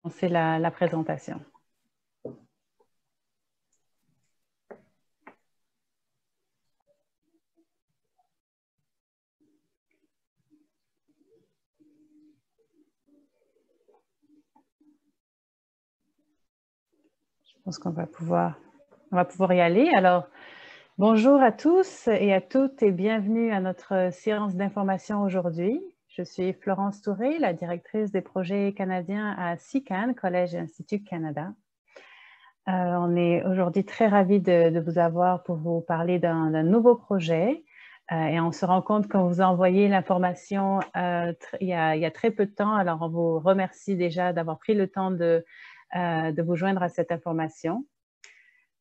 C'est la présentation. Je pense qu'on va pouvoir y aller. Alors, bonjour à tous et à toutes et bienvenue à notre séance d'information aujourd'hui. Je suis Florence Touré, la directrice des projets canadiens à CICAN, Collège et Institut Canada. On est aujourd'hui très ravis de vous avoir pour vous parler d'un nouveau projet. Et on se rend compte qu'on vous a envoyé l'information il y a très peu de temps. Alors, on vous remercie déjà d'avoir pris le temps de vous joindre à cette information.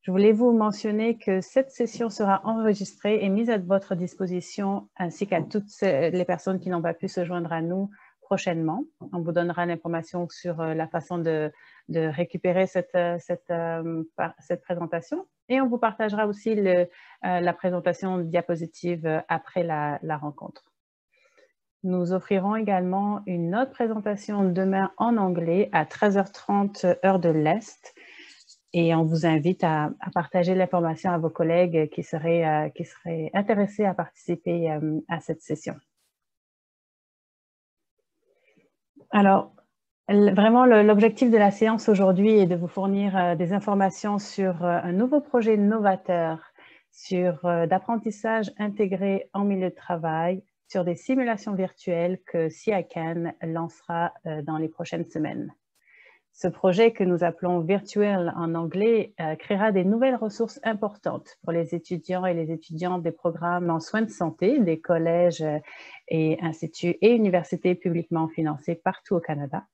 Je voulais vous mentionner que cette session sera enregistrée et mise à votre disposition ainsi qu'à toutes les personnes qui n'ont pas pu se joindre à nous prochainement. On vous donnera l'information sur la façon de récupérer cette présentation et on vous partagera aussi la présentation diapositive après la rencontre. Nous offrirons également une autre présentation demain en anglais à 13h30 heure de l'Est. Et on vous invite à partager l'information à vos collègues qui seraient intéressés à participer à cette session. Alors, vraiment, l'objectif de la séance aujourd'hui est de vous fournir des informations sur un nouveau projet novateur d'apprentissage intégré en milieu de travail, sur des simulations virtuelles que CICAN lancera dans les prochaines semaines. Ce projet que nous appelons Virtual en anglais créera des nouvelles ressources importantes pour les étudiants et les étudiantes des programmes en soins de santé, des collèges et instituts et universités publiquement financés partout au Canada.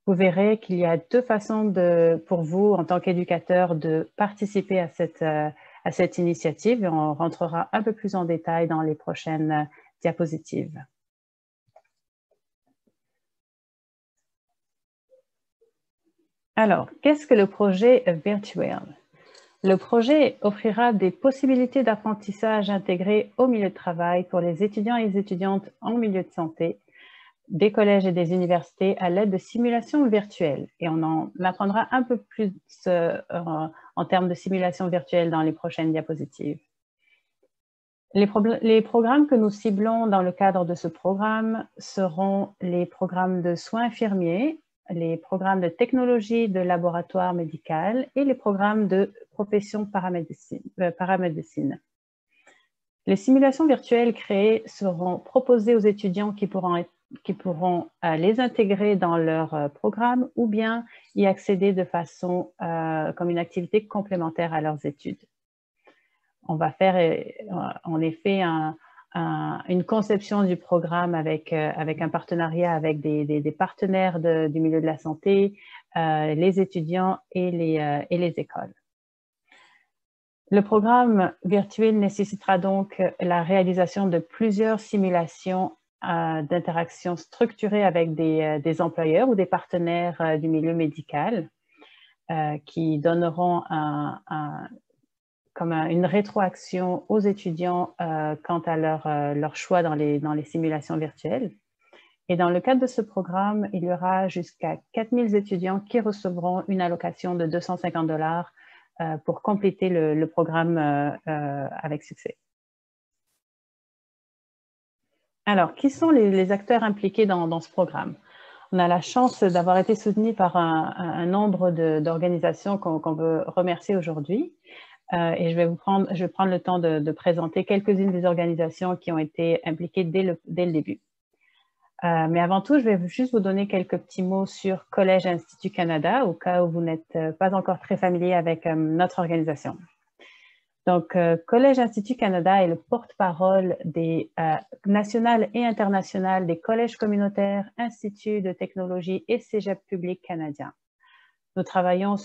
Vous verrez qu'il y a deux façons pour vous, en tant qu'éducateur, de participer à cette initiative et on rentrera un peu plus en détail dans les prochaines diapositives. Alors, qu'est-ce que le projet Virtual? Le projet offrira des possibilités d'apprentissage intégré au milieu de travail pour les étudiants et les étudiantes en milieu de santé, des collèges et des universités à l'aide de simulations virtuelles. Et on en apprendra un peu plus en termes de simulations virtuelles dans les prochaines diapositives. Les programmes que nous ciblons dans le cadre de ce programme seront les programmes de soins infirmiers, les programmes de technologie de laboratoire médical et les programmes de profession paramédecine. Les simulations virtuelles créées seront proposées aux étudiants qui pourront les intégrer dans leur programme ou bien y accéder de façon comme une activité complémentaire à leurs études. On va faire en effet une conception du programme avec un partenariat avec des partenaires du milieu de la santé, les étudiants et les écoles. Le programme virtuel nécessitera donc la réalisation de plusieurs simulations d'interactions structurées avec des employeurs ou des partenaires du milieu médical qui donneront comme une rétroaction aux étudiants quant à leur choix dans les simulations virtuelles. Et dans le cadre de ce programme, il y aura jusqu'à 4000 étudiants qui recevront une allocation de 250 $ pour compléter le programme avec succès. Alors, qui sont les acteurs impliqués dans ce programme? On a la chance d'avoir été soutenu par un nombre d'organisations qu'on veut remercier aujourd'hui. Et je vais prendre le temps de présenter quelques-unes des organisations qui ont été impliquées dès le début. Mais avant tout, je vais juste vous donner quelques petits mots sur Collège Institut Canada, au cas où vous n'êtes pas encore très familier avec notre organisation. Donc, Collège Institut Canada est le porte-parole national et international des collèges communautaires, instituts de technologie et cégep public canadiens. Nous travaillons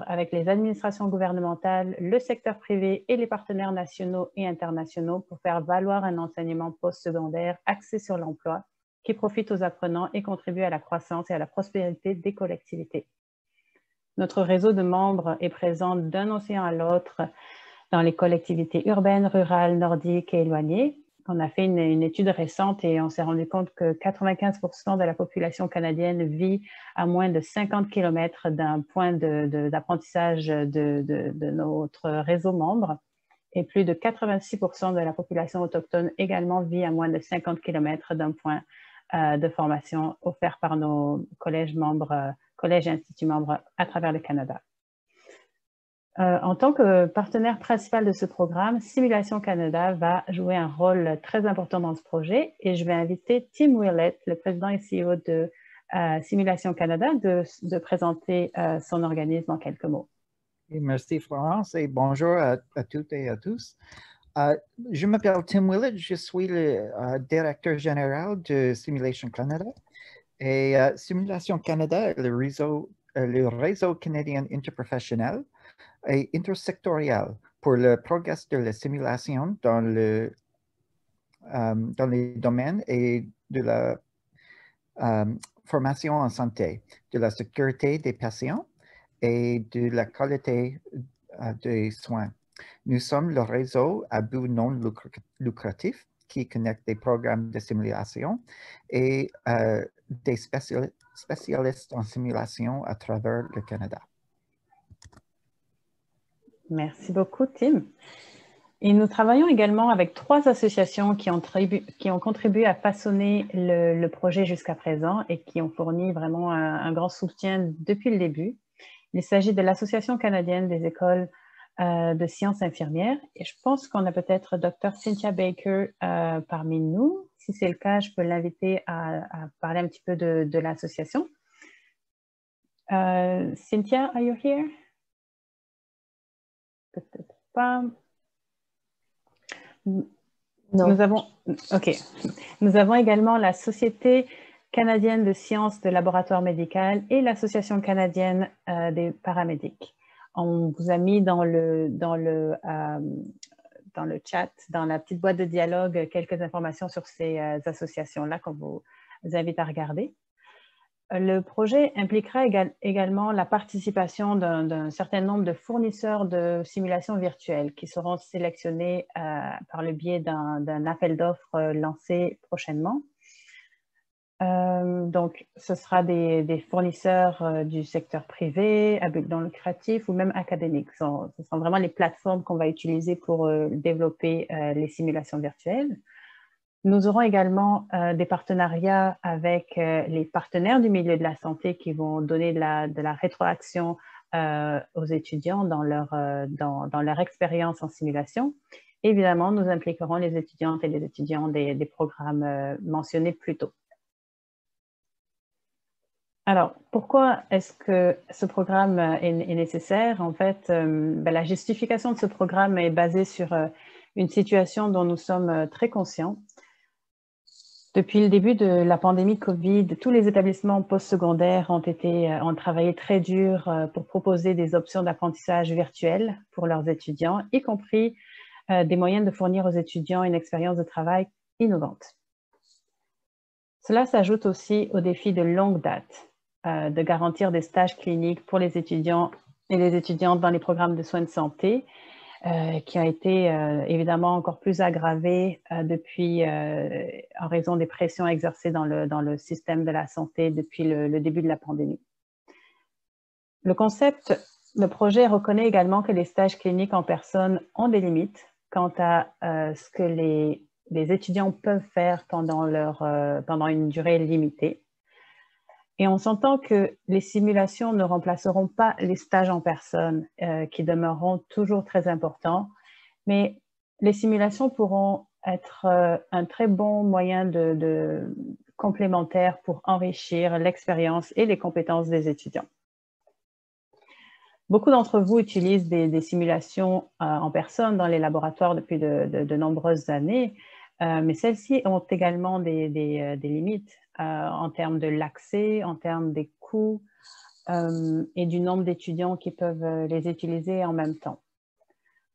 avec les administrations gouvernementales, le secteur privé et les partenaires nationaux et internationaux pour faire valoir un enseignement postsecondaire axé sur l'emploi qui profite aux apprenants et contribue à la croissance et à la prospérité des collectivités. Notre réseau de membres est présent d'un océan à l'autre dans les collectivités urbaines, rurales, nordiques et éloignées. On a fait une étude récente et on s'est rendu compte que 95% de la population canadienne vit à moins de 50 km d'un point d'apprentissage de notre réseau membre. Et plus de 86% de la population autochtone également vit à moins de 50 km d'un point de formation offert par nos collèges et instituts membres à travers le Canada. En tant que partenaire principal de ce programme, Simulation Canada va jouer un rôle très important dans ce projet et je vais inviter Tim Willett, le président et CEO de Simulation Canada, de présenter son organisme en quelques mots. Merci Florence et bonjour à toutes et à tous. Je m'appelle Tim Willett, je suis le directeur général de Simulation Canada. Et Simulation Canada, le réseau canadien interprofessionnel et intersectoriel pour le progrès de la simulation dans les domaines et de la formation en santé, de la sécurité des patients et de la qualité des soins. Nous sommes le réseau à but non lucratif qui connecte des programmes de simulation et des spécialistes en simulation à travers le Canada. Merci beaucoup, Tim. Et nous travaillons également avec 3 associations qui ont contribué à façonner le projet jusqu'à présent et qui ont fourni vraiment un grand soutien depuis le début. Il s'agit de l'Association canadienne des écoles de sciences infirmières. Et je pense qu'on a peut-être Dr. Cynthia Baker parmi nous. Si c'est le cas, je peux l'inviter à parler un petit peu de l'association. Cynthia, are you here? Peut-être pas. Non. Nous avons également la Société canadienne de sciences de laboratoire médical et l'Association canadienne des paramédics. On vous a mis dans le chat, dans la petite boîte de dialogue, quelques informations sur ces associations-là qu'on vous invite à regarder. Le projet impliquera également la participation d'un certain nombre de fournisseurs de simulations virtuelles qui seront sélectionnés par le biais d'un appel d'offres lancé prochainement. Donc, ce sera des fournisseurs du secteur privé, à but non lucratif ou même académique. Ce sont vraiment les plateformes qu'on va utiliser pour développer les simulations virtuelles. Nous aurons également des partenariats avec les partenaires du milieu de la santé qui vont donner de la rétroaction aux étudiants dans leur expérience en simulation. Évidemment, nous impliquerons les étudiantes et les étudiants des programmes mentionnés plus tôt. Alors, pourquoi est-ce que ce programme est nécessaire? En fait, la justification de ce programme est basée sur une situation dont nous sommes très conscients. Depuis le début de la pandémie COVID, tous les établissements postsecondaires ont travaillé très dur pour proposer des options d'apprentissage virtuelles pour leurs étudiants, y compris des moyens de fournir aux étudiants une expérience de travail innovante. Cela s'ajoute aussi au défi de longue date de garantir des stages cliniques pour les étudiants et les étudiantes dans les programmes de soins de santé, qui a été évidemment encore plus aggravé en raison des pressions exercées dans le système de la santé depuis le début de la pandémie. Le projet reconnaît également que les stages cliniques en personne ont des limites quant à ce que les étudiants peuvent faire pendant une durée limitée. Et on s'entend que les simulations ne remplaceront pas les stages en personne qui demeureront toujours très importants, mais les simulations pourront être un très bon moyen complémentaire pour enrichir l'expérience et les compétences des étudiants. Beaucoup d'entre vous utilisent des simulations en personne dans les laboratoires depuis de nombreuses années, mais celles-ci ont également des limites en termes de l'accès, en termes des coûts et du nombre d'étudiants qui peuvent les utiliser en même temps.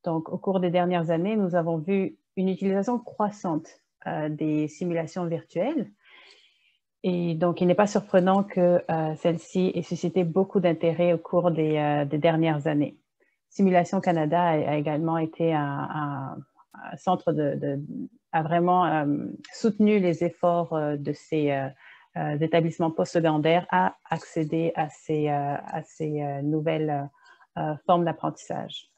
Donc, au cours des dernières années, nous avons vu une utilisation croissante des simulations virtuelles. Et donc, il n'est pas surprenant que celle-ci ait suscité beaucoup d'intérêt au cours des dernières années. Simulation Canada a également été un centre a vraiment soutenu les efforts de ces établissements postsecondaires à accéder à ces nouvelles formes d'apprentissage.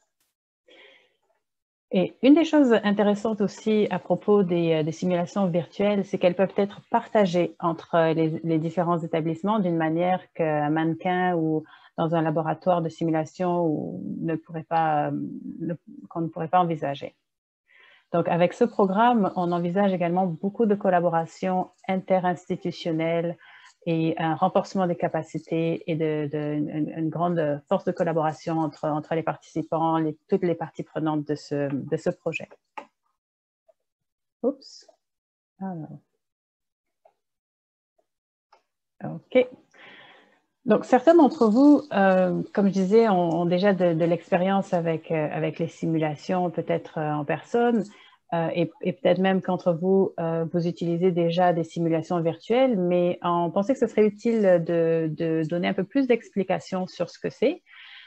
Et une des choses intéressantes aussi à propos des simulations virtuelles, c'est qu'elles peuvent être partagées entre les différents établissements d'une manière qu'un mannequin ou dans un laboratoire de simulation qu'on ne pourrait pas envisager. Donc, avec ce programme, on envisage également beaucoup de collaborations interinstitutionnelles et un renforcement des capacités et une grande force de collaboration entre les participants, toutes les parties prenantes de ce projet. Oups. Alors. OK. Donc, certains d'entre vous, comme je disais, ont déjà de l'expérience avec les simulations, peut-être en personne, et peut-être même qu'entre vous, vous utilisez déjà des simulations virtuelles, mais on pensait que ce serait utile de donner un peu plus d'explications sur ce que c'est,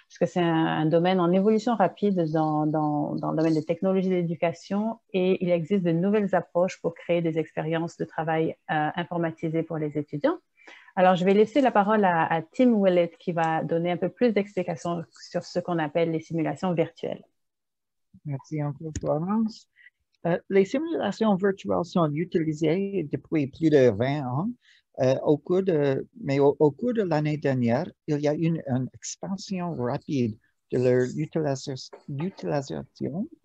parce que c'est un domaine en évolution rapide dans le domaine des technologies d'éducation, et il existe de nouvelles approches pour créer des expériences de travail informatisées pour les étudiants. Alors, je vais laisser la parole à Tim Willett qui va donner un peu plus d'explications sur ce qu'on appelle les simulations virtuelles. Merci encore, Florence. Les simulations virtuelles sont utilisées depuis plus de 20 ans. Au cours de l'année dernière, il y a eu une expansion rapide de leur utilisation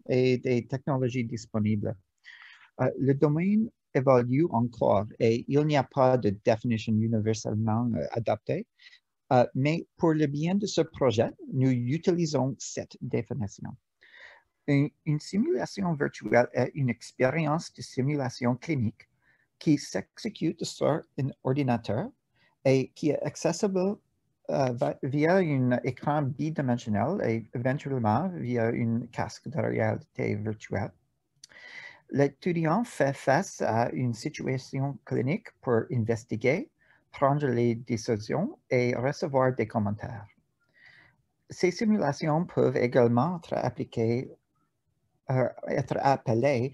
et des technologies disponibles. Le domaine évolue encore et il n'y a pas de définition universellement adaptée, mais pour le bien de ce projet, nous utilisons cette définition. Une simulation virtuelle est une expérience de simulation clinique qui s'exécute sur un ordinateur et qui est accessible via un écran bidimensionnel et éventuellement via une casque de réalité virtuelle. L'étudiant fait face à une situation clinique pour investiguer, prendre les décisions et recevoir des commentaires. Ces simulations peuvent également être appelées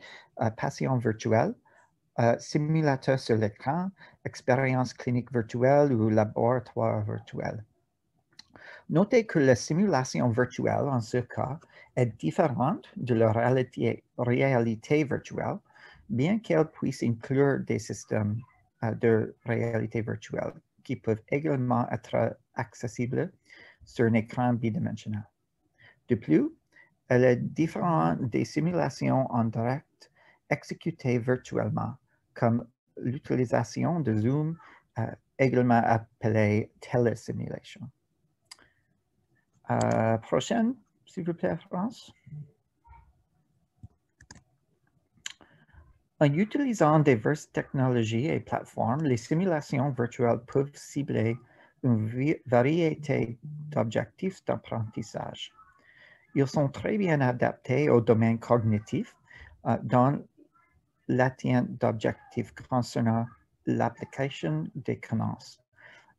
patients virtuels, simulateurs sur l'écran, expérience clinique virtuelle ou laboratoire virtuel. Notez que la simulation virtuelle, en ce cas, est différente de la réalité virtuelle, bien qu'elle puisse inclure des systèmes de réalité virtuelle qui peuvent également être accessibles sur un écran bidimensionnel. De plus, elle est différente des simulations en direct exécutées virtuellement, comme l'utilisation de Zoom, également appelée télésimulation. Prochaine, s'il vous plaît, France. En utilisant diverses technologies et plateformes, les simulations virtuelles peuvent cibler une variété d'objectifs d'apprentissage. Ils sont très bien adaptés au domaine cognitif dans l'atteinte d'objectifs concernant l'application des connaissances,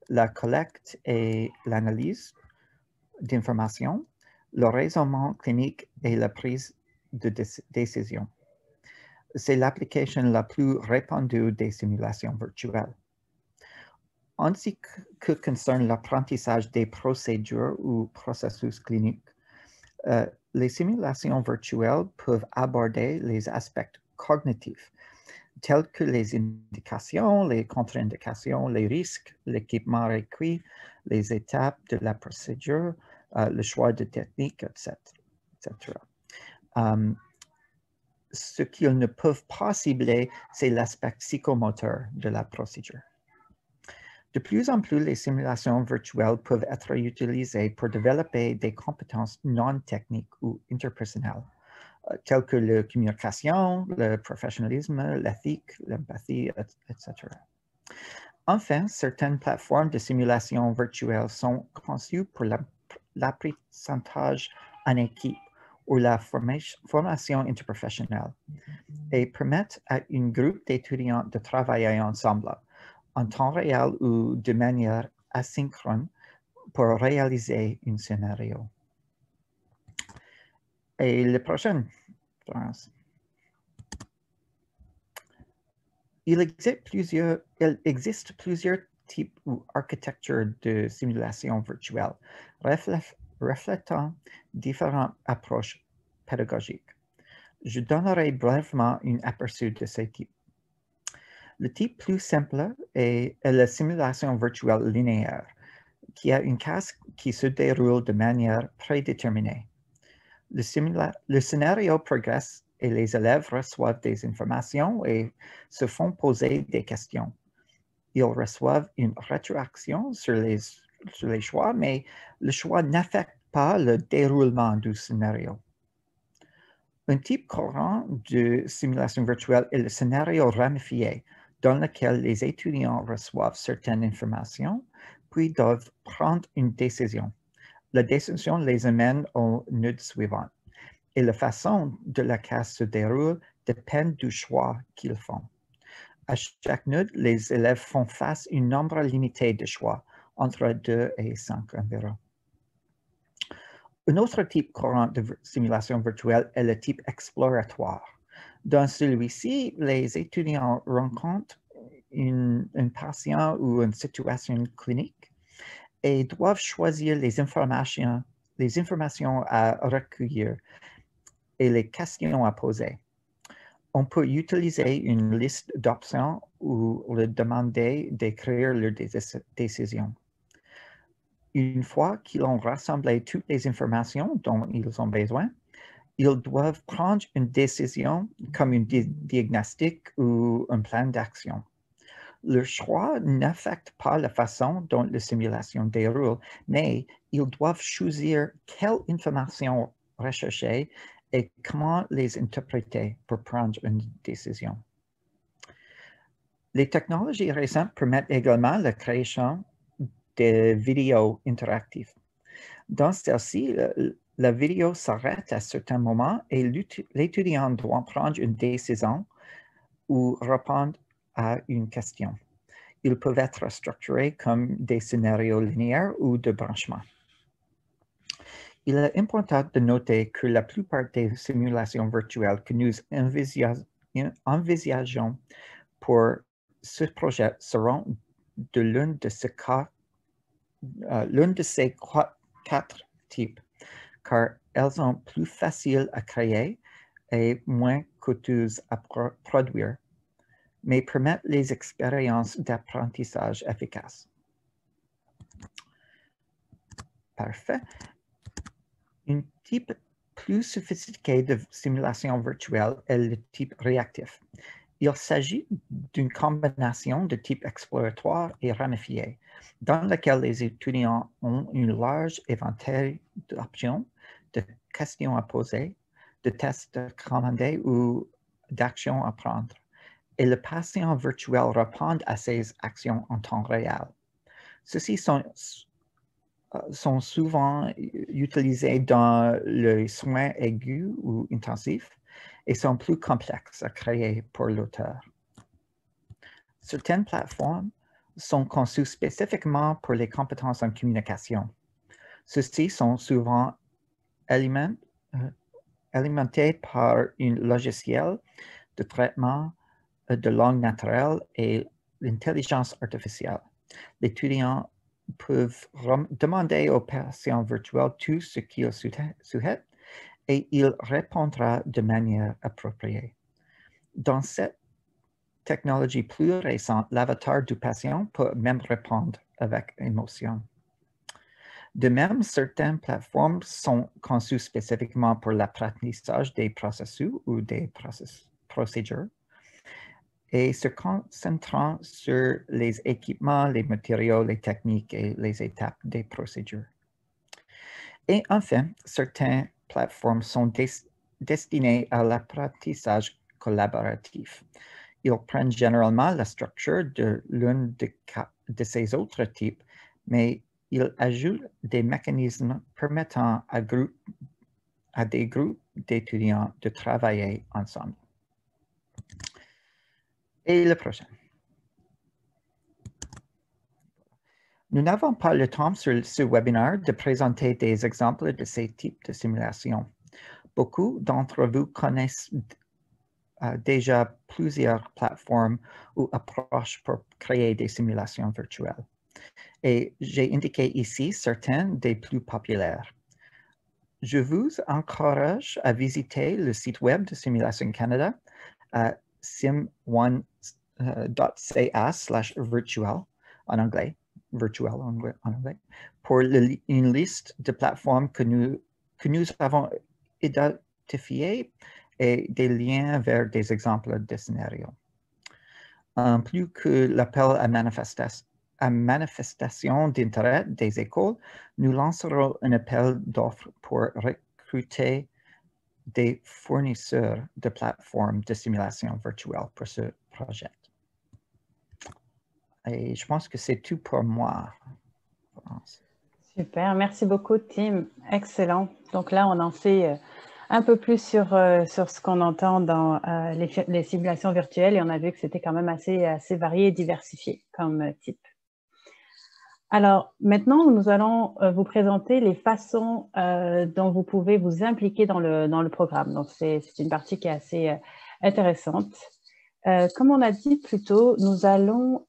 la collecte et l'analyse d'informations, le raisonnement clinique et la prise de décision. C'est l'application la plus répandue des simulations virtuelles. En ce qui concerne l'apprentissage des procédures ou processus cliniques, les simulations virtuelles peuvent aborder les aspects cognitifs, tels que les indications, les contre-indications, les risques, l'équipement requis, les étapes de la procédure, le choix de techniques, etc. Ce qu'ils ne peuvent pas cibler, c'est l'aspect psychomoteur de la procédure. De plus en plus, les simulations virtuelles peuvent être utilisées pour développer des compétences non techniques ou interpersonnelles, telles que la communication, le professionnalisme, l'éthique, l'empathie, etc. Enfin, certaines plateformes de simulation virtuelle sont conçues pour l'apprentissage en équipe ou la formation interprofessionnelle et permettent à un groupe d'étudiants de travailler ensemble en temps réel ou de manière asynchrone pour réaliser un scénario. Et le prochain, Florence. il existe plusieurs types ou architectures de simulation virtuelle, reflétant différentes approches pédagogiques. Je donnerai brièvement un aperçu de ces types. Le type plus simple est la simulation virtuelle linéaire, qui a une case qui se déroule de manière prédéterminée. Le scénario progresse et les élèves reçoivent des informations et se font poser des questions. Ils reçoivent une rétroaction sur les choix, mais le choix n'affecte pas le déroulement du scénario. Un type courant de simulation virtuelle est le scénario ramifié, dans lequel les étudiants reçoivent certaines informations, puis doivent prendre une décision. La décision les amène au nœud suivant, et la façon dont la case se déroule dépend du choix qu'ils font. À chaque nœud, les élèves font face à un nombre limité de choix, entre 2 et 5 environ. Un autre type courant de simulation virtuelle est le type exploratoire. Dans celui-ci, les étudiants rencontrent un patient ou une situation clinique et doivent choisir les informations à recueillir et les questions à poser. On peut utiliser une liste d'options ou leur demander d'écrire leurs décisions. Une fois qu'ils ont rassemblé toutes les informations dont ils ont besoin, ils doivent prendre une décision comme un diagnostic ou un plan d'action. Leur choix n'affecte pas la façon dont la simulation déroule, mais ils doivent choisir quelle information rechercher et comment les interpréter pour prendre une décision. Les technologies récentes permettent également la création de vidéos interactives. Dans celle-ci, la vidéo s'arrête à certains moments et l'étudiant doit prendre une décision ou répondre à une question. Ils peuvent être structurés comme des scénarios linéaires ou de branchement. Il est important de noter que la plupart des simulations virtuelles que nous envisageons pour ce projet seront de l'un de ces quatre types, car elles sont plus faciles à créer et moins coûteuses à produire, mais permettent les expériences d'apprentissage efficaces. Parfait. Un type plus sophistiqué de simulation virtuelle est le type réactif. Il s'agit d'une combinaison de types exploratoire et ramifié, dans laquelle les étudiants ont un large éventail d'options, de questions à poser, de tests à commander ou d'actions à prendre. Et le patient virtuel répond à ces actions en temps réel. Ceux-ci sont souvent utilisés dans le soin aigu ou intensif et sont plus complexes à créer pour l'auteur. Certaines plateformes sont conçues spécifiquement pour les compétences en communication. Ceux-ci sont souvent alimentés par un logiciel de traitement de langue naturelle et l'intelligence artificielle. L'étudiant peuvent demander au patient virtuel tout ce qu'il souhaite et il répondra de manière appropriée. Dans cette technologie plus récente, l'avatar du patient peut même répondre avec émotion. De même, certaines plateformes sont conçues spécifiquement pour l'apprentissage des processus ou des procédures et se concentrant sur les équipements, les matériaux, les techniques et les étapes des procédures. Et enfin, certaines plateformes sont destinées à l'apprentissage collaboratif. Ils prennent généralement la structure de l'un de ces autres types, mais ils ajoutent des mécanismes permettant à des groupes d'étudiants de travailler ensemble. Et le prochain. Nous n'avons pas le temps sur ce webinaire de présenter des exemples de ces types de simulations. Beaucoup d'entre vous connaissent déjà plusieurs plateformes ou approches pour créer des simulations virtuelles. Et j'ai indiqué ici certaines des plus populaires. Je vous encourage à visiter le site web de Simulation Canada à sim1.ca/virtual en anglais, virtual en anglais, pour une liste de plateformes que nous avons identifiées et des liens vers des exemples de scénarios. Plus que l'appel à manifestation d'intérêt des écoles, nous lancerons un appel d'offres pour recruter des fournisseurs de plateformes de simulation virtuelle pour ce projet. Et je pense que c'est tout pour moi. Super, merci beaucoup Tim, excellent. Donc là, on en sait un peu plus sur ce qu'on entend dans les simulations virtuelles et on a vu que c'était quand même assez varié et diversifié comme type. Alors maintenant, nous allons vous présenter les façons dont vous pouvez vous impliquer dans le programme. Donc c'est une partie qui est assez intéressante. Comme on a dit plus tôt, nous allons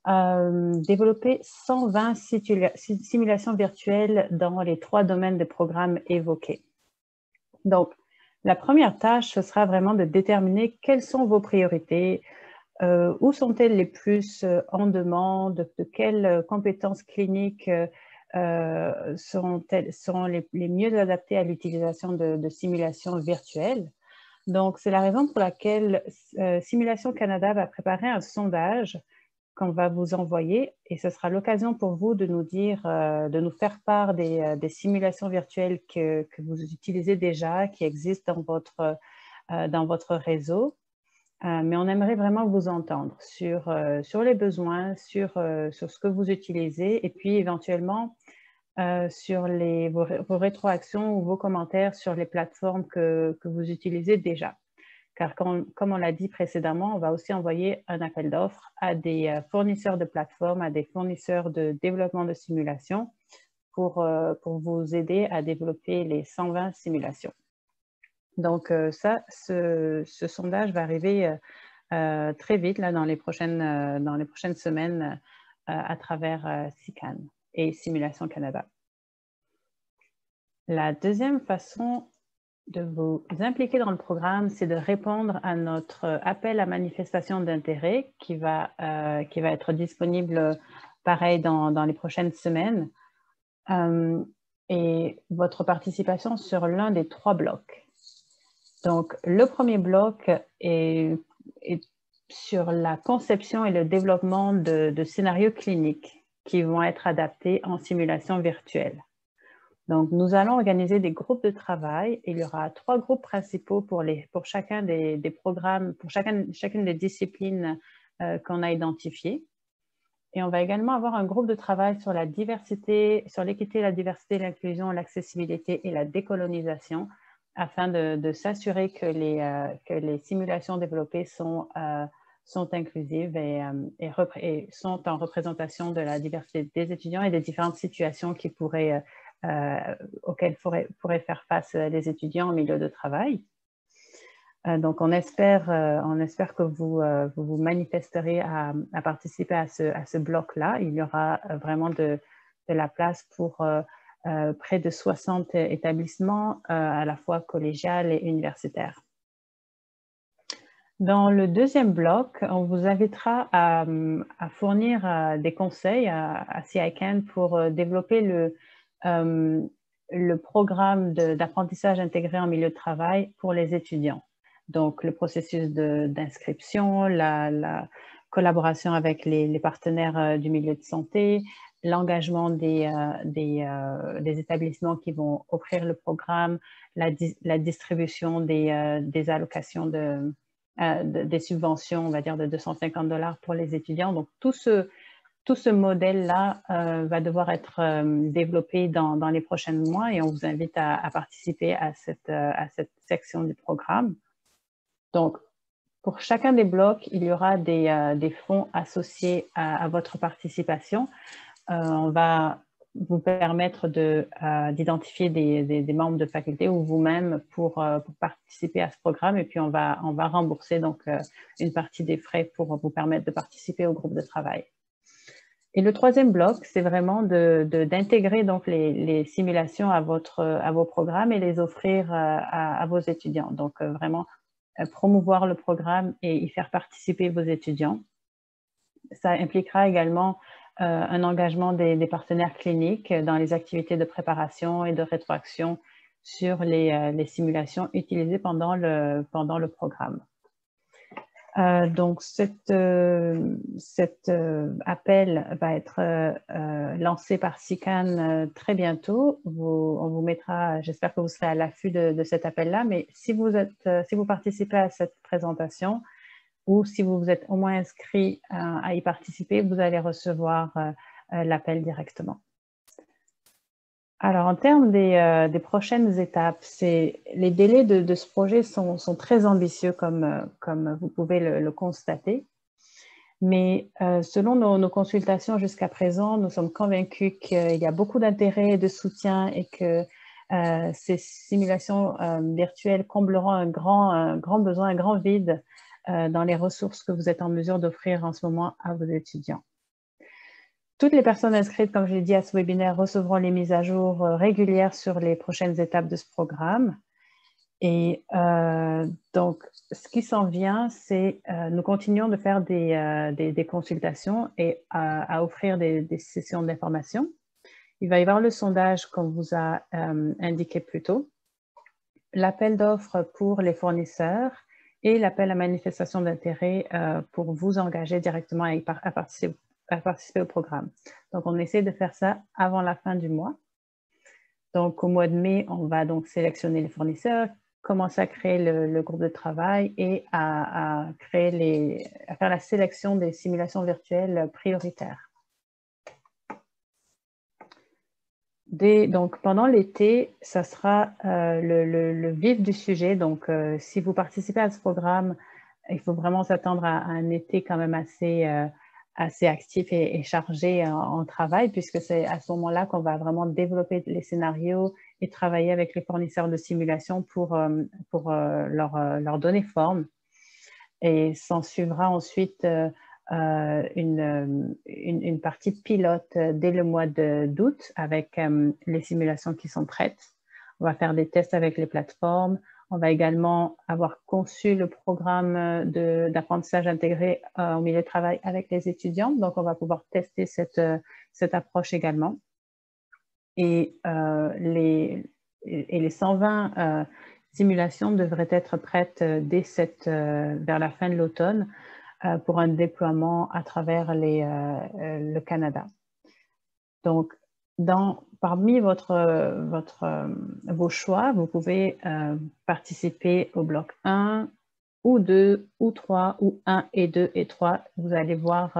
développer 120 simulations virtuelles dans les 3 domaines de programme évoqués. Donc, la première tâche, ce sera vraiment de déterminer quelles sont vos priorités, où sont-elles les plus en demande, de quelles compétences cliniques seront les mieux adaptées à l'utilisation de simulations virtuelles. Donc, c'est la raison pour laquelle Simulation Canada va préparer un sondage qu'on va vous envoyer et ce sera l'occasion pour vous de nous dire, de nous faire part des simulations virtuelles que vous utilisez déjà, qui existent dans votre réseau. Mais on aimerait vraiment vous entendre sur les besoins, sur ce que vous utilisez et puis éventuellement sur vos rétroactions ou vos commentaires sur les plateformes que vous utilisez déjà. Car comme on l'a dit précédemment, on va aussi envoyer un appel d'offres à des fournisseurs de plateformes, à des fournisseurs de développement de simulations pour vous aider à développer les 120 simulations. Donc ce sondage va arriver très vite là, dans les prochaines semaines à travers SICAN et Simulation Canada. La deuxième façon de vous impliquer dans le programme, c'est de répondre à notre appel à manifestation d'intérêt qui va être disponible pareil dans les prochaines semaines. Et votre participation sur l'un des 3 blocs. Donc, le premier bloc est sur la conception et le développement de scénarios cliniques qui vont être adaptés en simulation virtuelle. Donc, nous allons organiser des groupes de travail. Il y aura 3 groupes principaux pour chacun des programmes, pour chacune des disciplines qu'on a identifiées. Et on va également avoir un groupe de travail sur la diversité, sur l'équité, la diversité, l'inclusion, l'accessibilité et la décolonisation, afin de s'assurer que les simulations développées sont inclusives et sont en représentation de la diversité des étudiants et des différentes situations qui auxquelles pourraient faire face les étudiants au milieu de travail. Donc, on espère que vous manifesterez à participer à ce bloc-là. Il y aura vraiment de la place pour près de 60 établissements, à la fois collégiales et universitaires. Dans le deuxième bloc, on vous invitera à fournir des conseils à CICAN pour développer le programme d'apprentissage intégré en milieu de travail pour les étudiants. Donc, le processus d'inscription, la collaboration avec les partenaires du milieu de santé, l'engagement des établissements qui vont offrir le programme, la distribution des allocations des subventions, on va dire de 250 $ pour les étudiants. Donc, tout ce modèle-là va devoir être développé dans les prochains mois et on vous invite à participer à cette section du programme. Donc, pour chacun des blocs, il y aura des fonds associés à votre participation. On va vous permettre d'identifier des membres de faculté ou vous-même pour participer à ce programme. Et puis, on va rembourser donc une partie des frais pour vous permettre de participer au groupe de travail. Et le troisième bloc, c'est vraiment d'intégrer donc les simulations à vos programmes et les offrir à vos étudiants. Donc, vraiment promouvoir le programme et y faire participer vos étudiants. Ça impliquera également un engagement des partenaires cliniques dans les activités de préparation et de rétroaction sur les simulations utilisées pendant le programme. Donc, cet appel va être lancé par SICAN très bientôt. On vous mettra, j'espère que vous serez à l'affût de cet appel-là, mais si vous participez à cette présentation ou si vous vous êtes au moins inscrit à y participer, vous allez recevoir l'appel directement. Alors, en termes des prochaines étapes, les délais de ce projet sont très ambitieux, comme vous pouvez le constater. Mais selon nos consultations jusqu'à présent, nous sommes convaincus qu'il y a beaucoup d'intérêt et de soutien et que ces simulations virtuelles combleront un grand besoin, un grand vide dans les ressources que vous êtes en mesure d'offrir en ce moment à vos étudiants. Toutes les personnes inscrites, comme je l'ai dit, à ce webinaire recevront les mises à jour régulières sur les prochaines étapes de ce programme. Et donc, ce qui s'en vient, c'est nous continuons de faire des consultations et à offrir des sessions d'information. Il va y avoir le sondage qu'on vous a indiqué plus tôt, l'appel d'offres pour les fournisseurs et l'appel à manifestation d'intérêt pour vous engager directement à participer au programme. Donc, on essaie de faire ça avant la fin du mois. Donc, au mois de mai, on va donc sélectionner les fournisseurs, commencer à créer le groupe de travail et à faire la sélection des simulations virtuelles prioritaires. Donc, pendant l'été, ça sera le vif du sujet. Donc, si vous participez à ce programme, il faut vraiment s'attendre à un été quand même assez actif et chargé en travail, puisque c'est à ce moment-là qu'on va vraiment développer les scénarios et travailler avec les fournisseurs de simulation pour leur donner forme. Et s'en suivra ensuite une partie pilote dès le mois d'août avec les simulations qui sont prêtes. On va faire des tests avec les plateformes. On va également avoir conçu le programme d'apprentissage intégré au milieu de travail avec les étudiants. Donc, on va pouvoir tester cette approche également. Et les 120 simulations devraient être prêtes vers la fin de l'automne pour un déploiement à travers le Canada. Donc, parmi vos choix, vous pouvez participer au bloc 1 ou 2 ou 3 ou 1 et 2 et 3. Vous allez voir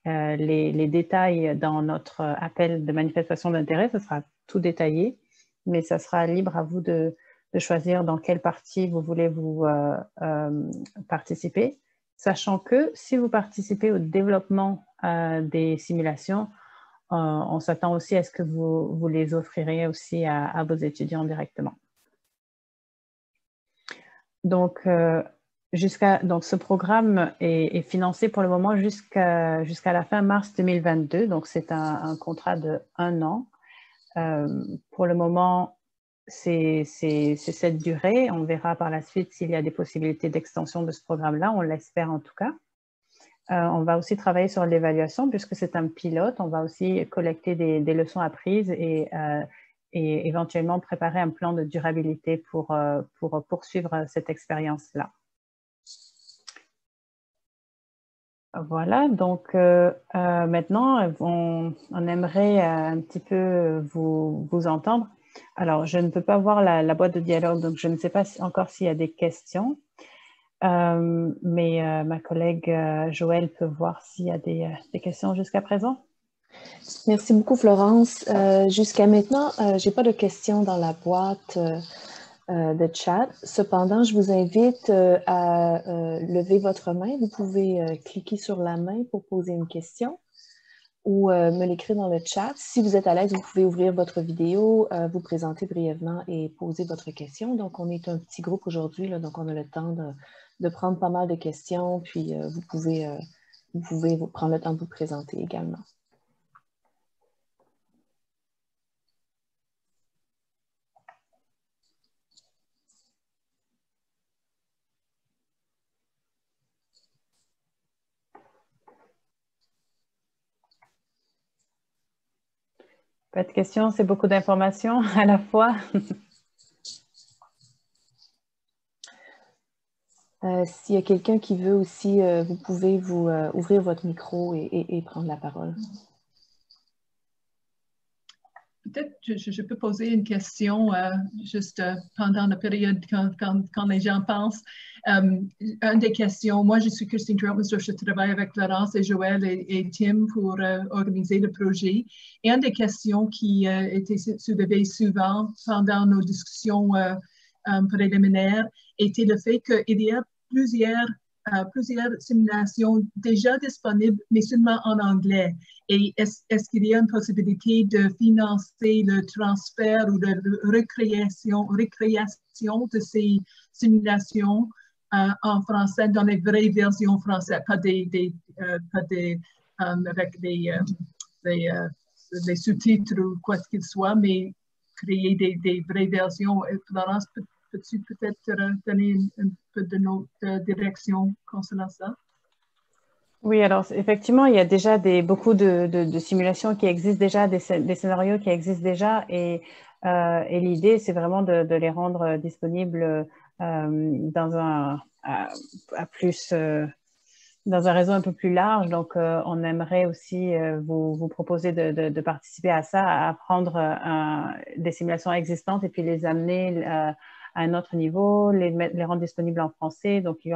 les détails dans notre appel de manifestation d'intérêt. Ce sera tout détaillé, mais ça sera libre à vous de choisir dans quelle partie vous voulez vous participer. Sachant que si vous participez au développement des simulations, on s'attend aussi à ce que vous les offrirez aussi à vos étudiants directement. Donc, ce programme est financé pour le moment jusqu'à la fin mars 2022. Donc, c'est un contrat de 1 an. Pour le moment, c'est cette durée. On verra par la suite s'il y a des possibilités d'extension de ce programme-là. On l'espère en tout cas. On va aussi travailler sur l'évaluation puisque c'est un pilote. On va aussi collecter des leçons apprises et éventuellement préparer un plan de durabilité pour poursuivre cette expérience-là. Voilà, donc maintenant, on aimerait un petit peu vous entendre. Alors, je ne peux pas voir la boîte de dialogue, donc je ne sais pas encore s'il y a des questions. Mais ma collègue Joëlle peut voir s'il y a des questions jusqu'à présent. Merci beaucoup, Florence. Jusqu'à maintenant, je n'ai pas de questions dans la boîte de chat. Cependant, je vous invite à lever votre main. Vous pouvez cliquer sur la main pour poser une question. ou me l'écrire dans le chat. Si vous êtes à l'aise, vous pouvez ouvrir votre vidéo, vous présenter brièvement et poser votre question. Donc, on est un petit groupe aujourd'hui, donc on a le temps de prendre pas mal de questions, puis vous pouvez prendre le temps de vous présenter également. Pas de questions, c'est beaucoup d'informations à la fois. S'il y a quelqu'un qui veut aussi, vous pouvez ouvrir votre micro et prendre la parole. Peut-être je peux poser une question juste pendant la période quand les gens pensent. Une des questions, moi je suis Christine Trautmeister, je travaille avec Florence et Joël et Tim pour organiser le projet. Et une des questions qui était soulevée souvent pendant nos discussions préliminaires était le fait qu'il y a plusieurs simulations déjà disponibles, mais seulement en anglais. Et est-ce qu'il y a une possibilité de financer le transfert ou de recréation de ces simulations en français dans les vraies versions françaises, pas avec des sous-titres ou quoi qu'il soit, mais créer des vraies versions. Florence, peux-tu peut-être donner un peu de direction concernant ça? Oui, alors effectivement, il y a déjà beaucoup de simulations qui existent déjà, des scénarios qui existent déjà, et l'idée, c'est vraiment de les rendre disponibles dans dans un réseau un peu plus large. Donc, on aimerait aussi vous proposer de participer à ça, à prendre des simulations existantes et puis les amener à un autre niveau, les rendre disponibles en français. Donc, il y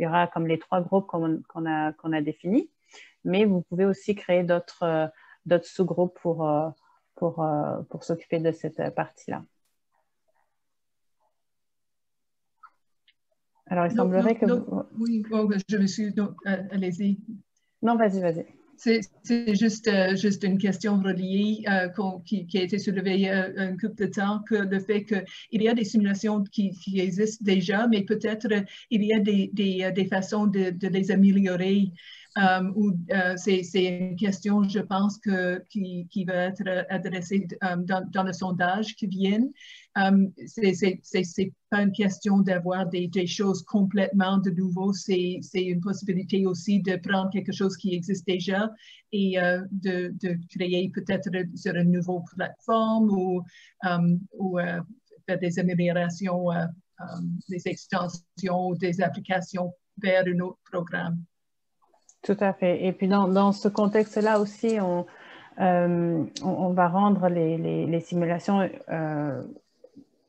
aura comme les 3 groupes qu'on a définis, mais vous pouvez aussi créer d'autres sous-groupes pour s'occuper de cette partie-là. Alors, il semblerait que... Oui, je me suis... allez-y. Non, vas-y. C'est juste une question reliée qui a été soulevée un couple de temps, que le fait qu'il y a des simulations qui existent déjà, mais peut-être il y a des façons de les améliorer. C'est une question, je pense, qui va être adressée dans le sondage qui vient. C'est pas une question d'avoir des choses complètement de nouveau, c'est une possibilité aussi de prendre quelque chose qui existe déjà et de créer peut-être sur une nouvelle plateforme ou faire des améliorations, des extensions, des applications vers un autre programme. Tout à fait. Et puis dans ce contexte-là aussi, on va rendre les simulations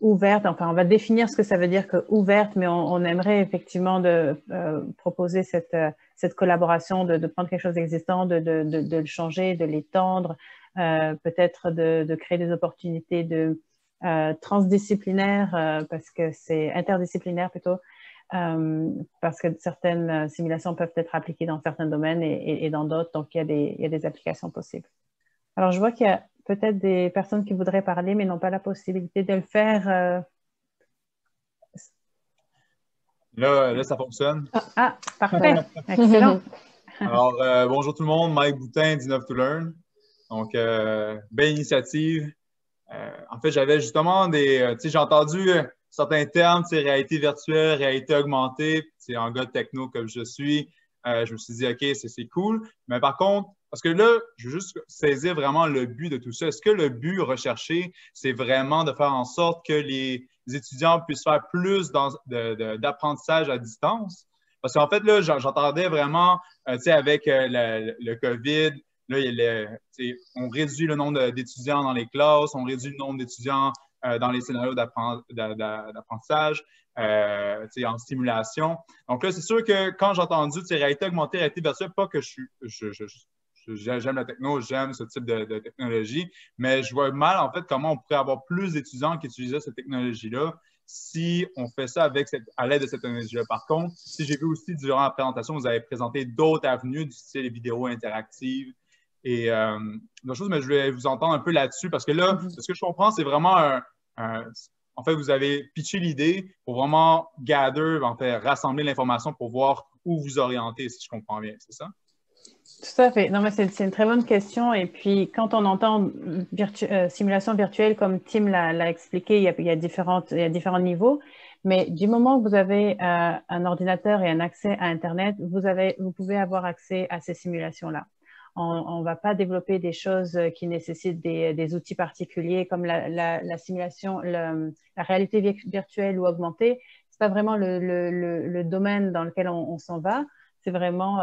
ouvertes. Enfin, on va définir ce que ça veut dire que ouverte, mais on aimerait effectivement proposer cette collaboration, de prendre quelque chose d'existant, de le changer, de l'étendre, peut-être de créer des opportunités transdisciplinaires, parce que c'est interdisciplinaire plutôt, parce que certaines simulations peuvent être appliquées dans certains domaines et dans d'autres, donc il y a des applications possibles. Alors, je vois qu'il y a peut-être des personnes qui voudraient parler, mais n'ont pas la possibilité de le faire. Là, ça fonctionne. Ah, parfait. Excellent. Alors, bonjour tout le monde. Mike Boutin, 19 to Learn. Donc, belle initiative. En fait, j'avais justement j'ai entendu certains termes, réalité virtuelle, réalité augmentée. En gars de techno comme je suis, je me suis dit, OK, c'est cool. Mais par contre, parce que là, je veux juste saisir vraiment le but de tout ça. Est-ce que le but recherché, c'est vraiment de faire en sorte que les étudiants puissent faire plus d'apprentissage à distance? Parce qu'en fait, là, j'entendais vraiment, avec le COVID, là, on réduit le nombre d'étudiants dans les classes, on réduit le nombre d'étudiants dans les scénarios d'apprentissage, en stimulation. Donc là, c'est sûr que quand j'ai entendu réalité augmentée, réalité virtuelle, pas que j'aime la techno, j'aime ce type de technologie, mais je vois mal, en fait, comment on pourrait avoir plus d'étudiants qui utilisaient cette technologie-là si on fait ça à l'aide de cette technologie-là. Par contre, si j'ai vu aussi durant la présentation, vous avez présenté d'autres avenues du style vidéo interactive Et d'autres choses, mais je voulais vous entendre un peu là-dessus parce que là, ce que je comprends, c'est vraiment en fait, vous avez pitché l'idée pour vraiment en fait, rassembler l'information pour voir où vous orienter, si je comprends bien, c'est ça? Tout à fait. Non, mais c'est une très bonne question. Et puis, quand on entend simulation virtuelle, comme Tim l'a expliqué, il y a différents niveaux. Mais du moment que vous avez un ordinateur et un accès à Internet, vous pouvez avoir accès à ces simulations-là. On ne va pas développer des choses qui nécessitent des outils particuliers comme la simulation, la réalité virtuelle ou augmentée. Ce n'est pas vraiment le domaine dans lequel on s'en va. C'est vraiment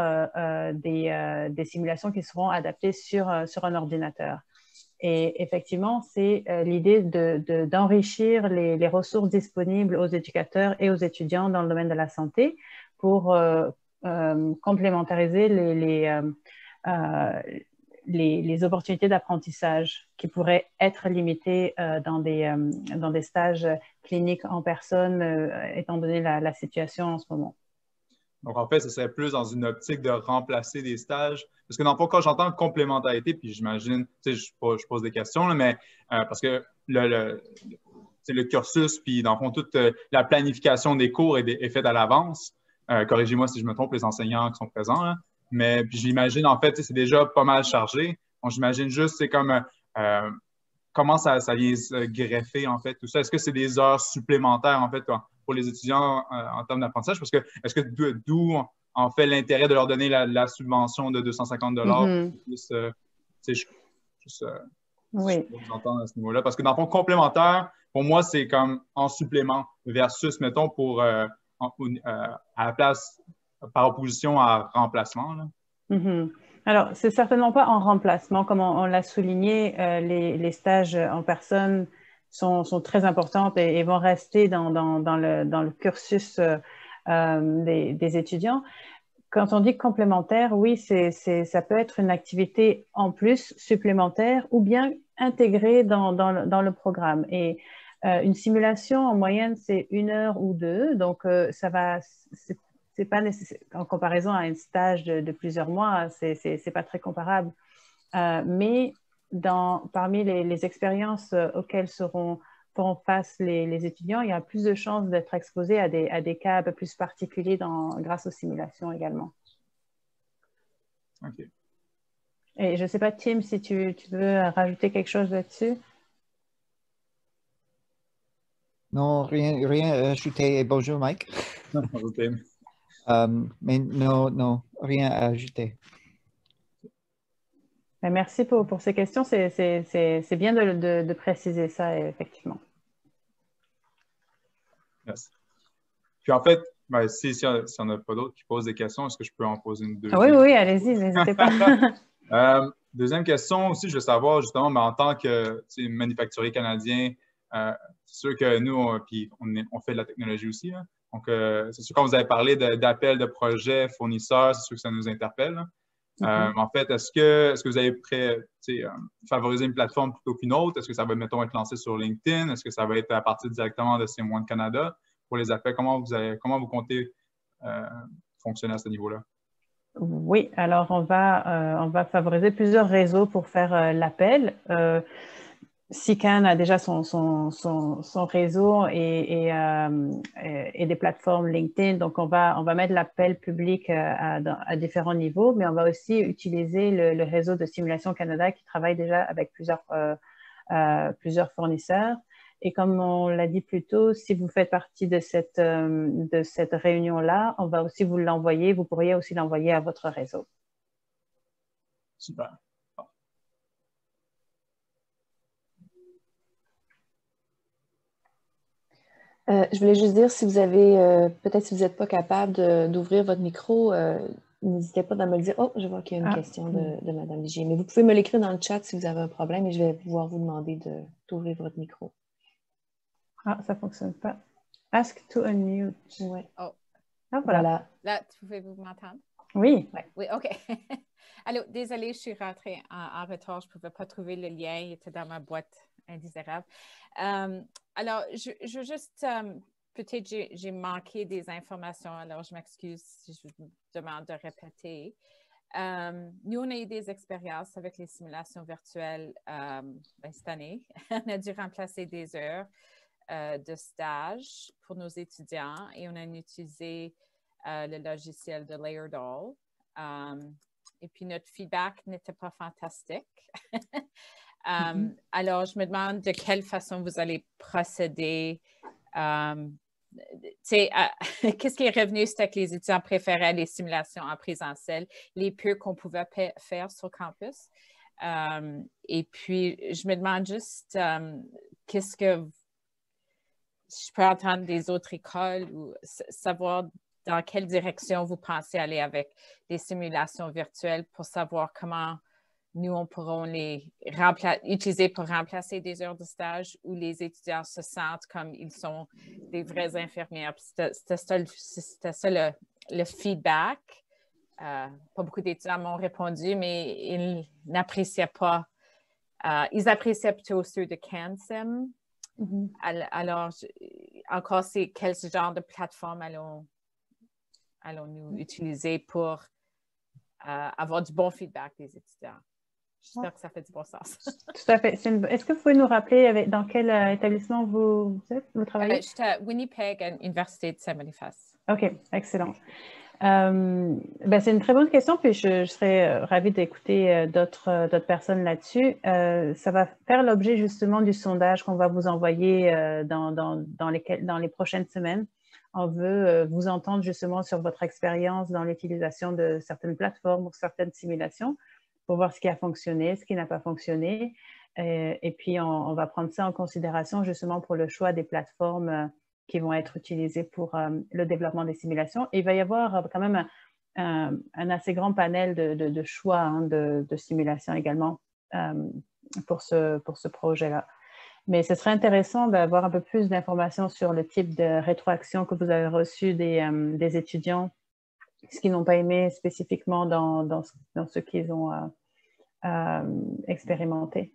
des simulations qui seront adaptées sur un ordinateur. Et effectivement, c'est l'idée d'enrichir les ressources disponibles aux éducateurs et aux étudiants dans le domaine de la santé pour complémentariser les opportunités d'apprentissage qui pourraient être limitées dans des stages cliniques en personne, étant donné la situation en ce moment. Donc, en fait, ce serait plus dans une optique de remplacer des stages. Parce que dans le fond, quand j'entends complémentarité, puis j'imagine, tu sais, je pose des questions, là, mais parce que le cursus, puis dans le fond, toute la planification des cours est faite à l'avance. Corrigez-moi si je me trompe, les enseignants qui sont présents, là. Mais puis j'imagine, en fait, c'est déjà pas mal chargé. Donc, j'imagine juste, c'est comme comment ça vient se greffer, en fait, tout ça. Est-ce que c'est des heures supplémentaires, en fait, pour les étudiants en termes d'apprentissage? Parce que est-ce que d'où en fait l'intérêt de leur donner la subvention de 250 $? Oui. Je peux vous entendre à ce niveau-là. Parce que dans le fond, complémentaire, pour moi, c'est comme en supplément versus, mettons, à la place, par opposition à remplacement. Là. Alors, c'est certainement pas en remplacement. Comme on l'a souligné, les stages en personne sont très importants et vont rester dans le cursus des étudiants. Quand on dit complémentaire, oui, ça peut être une activité en plus supplémentaire ou bien intégrée dans le programme. Et une simulation, en moyenne, c'est 1 heure ou 2. Donc, c'est pas nécessaire. En comparaison à un stage de plusieurs mois, c'est pas très comparable. Mais parmi les expériences auxquelles feront face les étudiants, il y a plus de chances d'être exposés à des cas un peu plus particuliers grâce aux simulations également. OK. Et je ne sais pas, Tim, si tu veux rajouter quelque chose là-dessus? Non, rien à ajouter. Bonjour, Mike. OK. Mais non, rien à ajouter. Merci pour ces questions. C'est bien de préciser ça, effectivement. Yes. Puis en fait, si on n'a pas d'autres qui posent des questions, est-ce que je peux en poser une deuxième? Oui, allez-y, n'hésitez pas. Deuxième question aussi, je veux savoir justement, en tant que manufacturier canadien, c'est sûr que nous, on fait de la technologie aussi. Là. Donc, c'est sûr quand vous avez parlé d'appels de projets fournisseurs, c'est sûr que ça nous interpelle. En fait, est-ce que vous avez favoriser une plateforme plutôt qu'une autre? Est-ce que ça va, mettons, être lancé sur LinkedIn? Est-ce que ça va être à partir directement de CM1 Canada pour les appels? Comment vous comptez fonctionner à ce niveau-là? Oui, alors on va favoriser plusieurs réseaux pour faire l'appel. SICAN a déjà son réseau et des plateformes LinkedIn. Donc, on va mettre l'appel public à différents niveaux, mais on va aussi utiliser le réseau de Simulation Canada qui travaille déjà avec plusieurs fournisseurs. Et comme on l'a dit plus tôt, si vous faites partie de cette réunion-là, on va aussi vous l'envoyer. Vous pourriez aussi l'envoyer à votre réseau. Super. Je voulais juste dire, si vous avez, peut-être si vous n'êtes pas capable d'ouvrir votre micro, n'hésitez pas à me le dire. Oh, je vois qu'il y a une question de Mme Ligier. Mais vous pouvez me l'écrire dans le chat si vous avez un problème et je vais pouvoir vous demander d'ouvrir votre micro. Ah, ça ne fonctionne pas. Ask to unmute. Ouais. Oh. Ah, voilà. Là, pouvez-vous m'entendre? Oui. Oui, OK. Alors, désolée, je suis rentrée en retard. Je ne pouvais pas trouver le lien. Il était dans ma boîte indésirable. Alors, je veux juste, peut-être j'ai manqué des informations. Alors, je m'excuse si je vous demande de répéter. Nous, on a eu des expériences avec les simulations virtuelles cette année. On a dû remplacer des heures de stage pour nos étudiants et on a utilisé le logiciel de Layerdall. Et puis, notre feedback n'était pas fantastique. Alors, je me demande de quelle façon vous allez procéder. Qu'est-ce qui est revenu, c'était que les étudiants préféraient les simulations en présentiel, les peu qu'on pouvait faire sur campus. Et puis, je me demande juste qu'est-ce que je peux entendre des autres écoles ou savoir dans quelle direction vous pensez aller avec les simulations virtuelles pour savoir comment nous, on pourra les utiliser pour remplacer des heures de stage où les étudiants se sentent comme ils sont des vraies infirmières. C'était ça le feedback. Pas beaucoup d'étudiants m'ont répondu, mais ils n'appréciaient pas. Ils appréciaient plutôt ceux de CanSim. Alors, encore, c'est quel genre de plateforme allons-nous utiliser pour avoir du bon feedback des étudiants? J'espère que ça fait du bon sens. Tout à fait. Est-ce que vous pouvez nous rappeler dans quel établissement vous travaillez? J'étais à Winnipeg, à l'Université de Saint-Boniface. OK, excellent. C'est une très bonne question, puis je serais ravie d'écouter d'autres personnes là-dessus. Ça va faire l'objet justement du sondage qu'on va vous envoyer dans les prochaines semaines. On veut vous entendre justement sur votre expérience dans l'utilisation de certaines plateformes ou certaines simulations pour voir ce qui a fonctionné, ce qui n'a pas fonctionné. Et puis, on va prendre ça en considération justement pour le choix des plateformes qui vont être utilisées pour le développement des simulations. Et il va y avoir quand même un assez grand panel de choix de simulations également pour ce projet-là. Mais ce serait intéressant d'avoir un peu plus d'informations sur le type de rétroaction que vous avez reçu des étudiants, ce qu'ils n'ont pas aimé spécifiquement dans ce qu'ils ont expérimenté.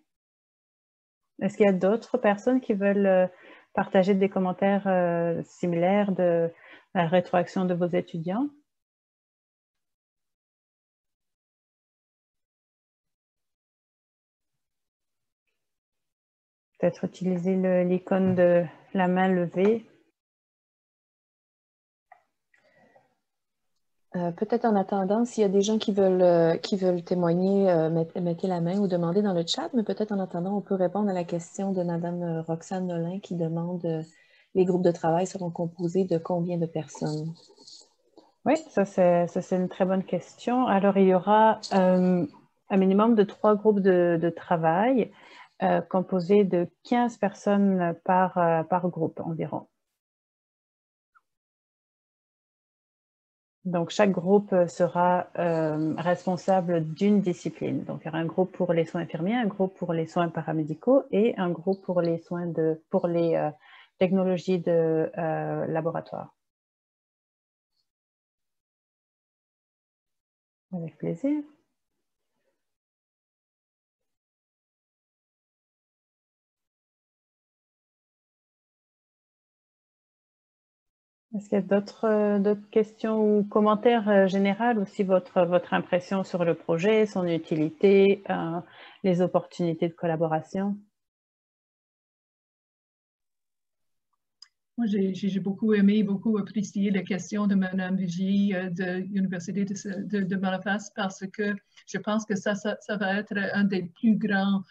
Est-ce qu'il y a d'autres personnes qui veulent partager des commentaires similaires de la rétroaction de vos étudiants? Peut-être utiliser l'icône de la main levée. Peut-être en attendant, s'il y a des gens qui veulent témoigner, mettez la main ou demandez dans le chat, mais peut-être en attendant, on peut répondre à la question de Mme Roxane Nolin qui demande les groupes de travail seront composés de combien de personnes? Oui, ça c'est une très bonne question. Alors, il y aura un minimum de 3 groupes de travail composés de 15 personnes par groupe environ. Donc, chaque groupe sera responsable d'une discipline. Donc, il y aura un groupe pour les soins infirmiers, un groupe pour les soins paramédicaux et un groupe pour les technologies de laboratoire. Avec plaisir. Est-ce qu'il y a d'autres questions ou commentaires généraux aussi, votre impression sur le projet, son utilité, les opportunités de collaboration? Moi, j'ai beaucoup aimé, beaucoup apprécié la question de Mme Vigie de l'Université de Belfast parce que je pense que ça va être un des plus grands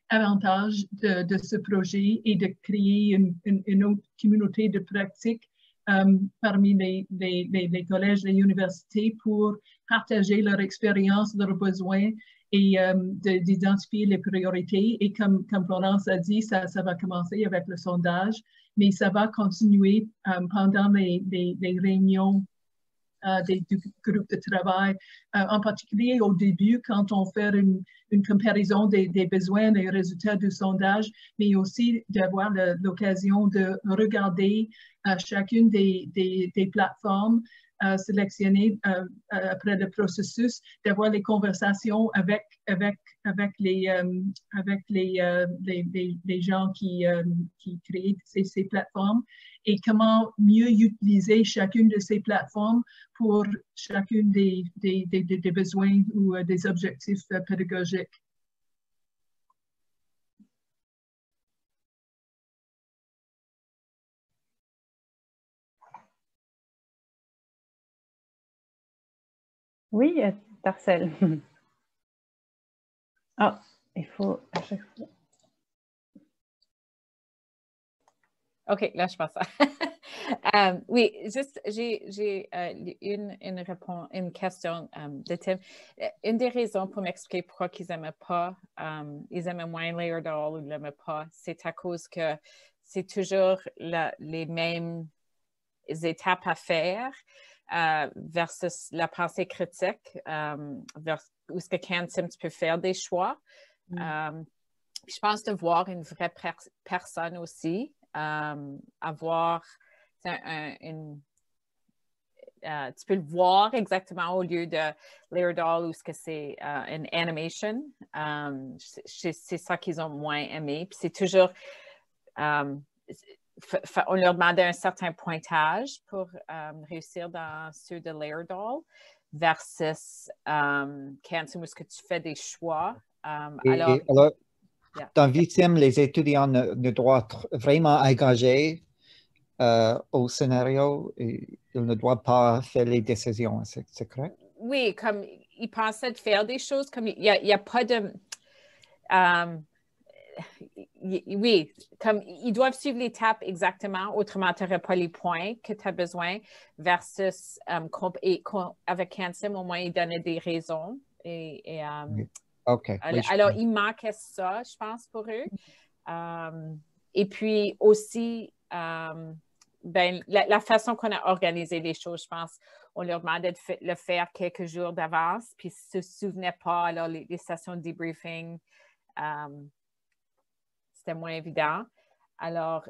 avantages de ce projet et de créer une autre communauté de pratique parmi les collèges, les universités pour partager leur expérience, leurs besoins et d'identifier les priorités. Et comme Florence a dit, ça va commencer avec le sondage, mais ça va continuer pendant les réunions des groupes de travail, en particulier au début quand on fait une comparaison des besoins, des résultats du sondage, mais aussi d'avoir l'occasion de regarder chacune des plateformes sélectionner après le processus, d'avoir les conversations avec les gens qui créent ces plateformes et comment mieux utiliser chacune de ces plateformes pour chacune des besoins ou des objectifs pédagogiques. Oui, Tarcel. Ah, il faut à chaque fois. OK, là, je pense ça. Oui, juste, j'ai une question de Tim. Une des raisons pour m'expliquer pourquoi ils n'aimaient pas, ils aimaient moins Layer Doll ou ils ne l'aimaient pas, c'est à cause que c'est toujours les mêmes étapes à faire versus la pensée critique, où ce que CAN-SIM, tu peux faire des choix. Je pense de voir une vraie personne aussi, avoir tu peux le voir exactement au lieu de Layer Doll ou ce que c'est une animation. C'est ça qu'ils ont moins aimé. Puis c'est toujours on leur demandait un certain pointage pour réussir dans ceux de Layer Doll versus CAN-SIM où est-ce que tu fais des choix. Alors, dans VTIM, les étudiants ne doivent vraiment engager au scénario et ils ne doivent pas faire les décisions, c'est correct? Oui, comme ils pensaient de faire des choses, comme il n'y a pas de... oui, comme ils doivent suivre l'étape exactement, autrement tu n'aurais pas les points que tu as besoin versus avec CAN-SIM, au moins ils donnaient des raisons. OK. Alors, il manquait ça, je pense, pour eux. Et puis aussi, la façon qu'on a organisé les choses, je pense, on leur demandait de le faire quelques jours d'avance, puis ils ne se souvenaient pas. Alors, les sessions de debriefing, c'était moins évident. Alors,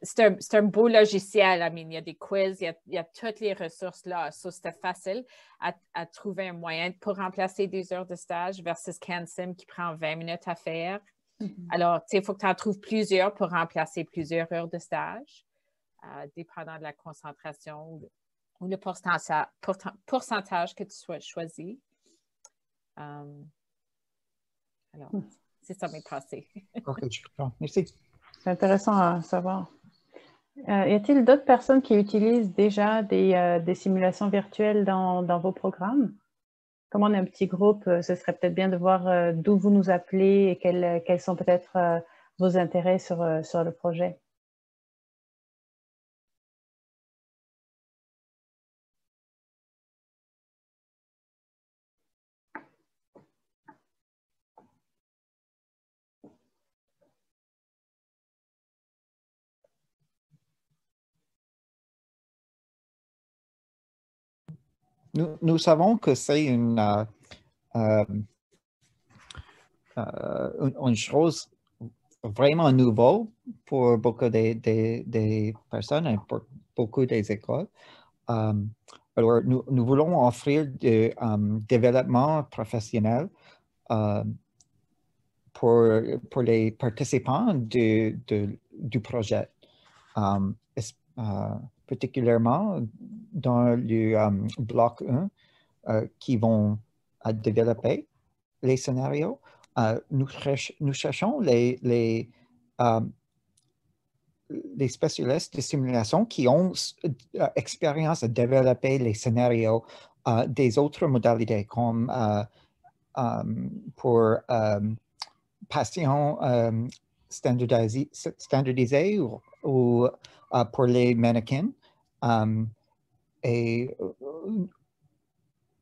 c'est un beau logiciel. Il y a des quiz, il y a toutes les ressources là. So, c'était facile à trouver un moyen pour remplacer des heures de stage versus CAN-SIM qui prend 20 minutes à faire. Alors, il faut que tu en trouves plusieurs pour remplacer plusieurs heures de stage, dépendant de la concentration ou le pourcentage que tu sois choisi. Alors, c'est ça mes pensées. OK, je comprends. Merci. C'est intéressant à savoir. Y a-t-il d'autres personnes qui utilisent déjà des simulations virtuelles dans vos programmes? Comme on est un petit groupe, ce serait peut-être bien de voir d'où vous nous appelez et quels sont peut-être vos intérêts sur le projet. Nous savons que c'est une chose vraiment nouvelle pour beaucoup des personnes et pour beaucoup des écoles. Alors, nous voulons offrir du développement professionnel pour les participants du projet, particulièrement dans le bloc 1 qui vont développer les scénarios. Nous cherchons les spécialistes de simulation qui ont expérience à développer les scénarios des autres modalités comme pour patients standardisés ou pour les mannequins. Et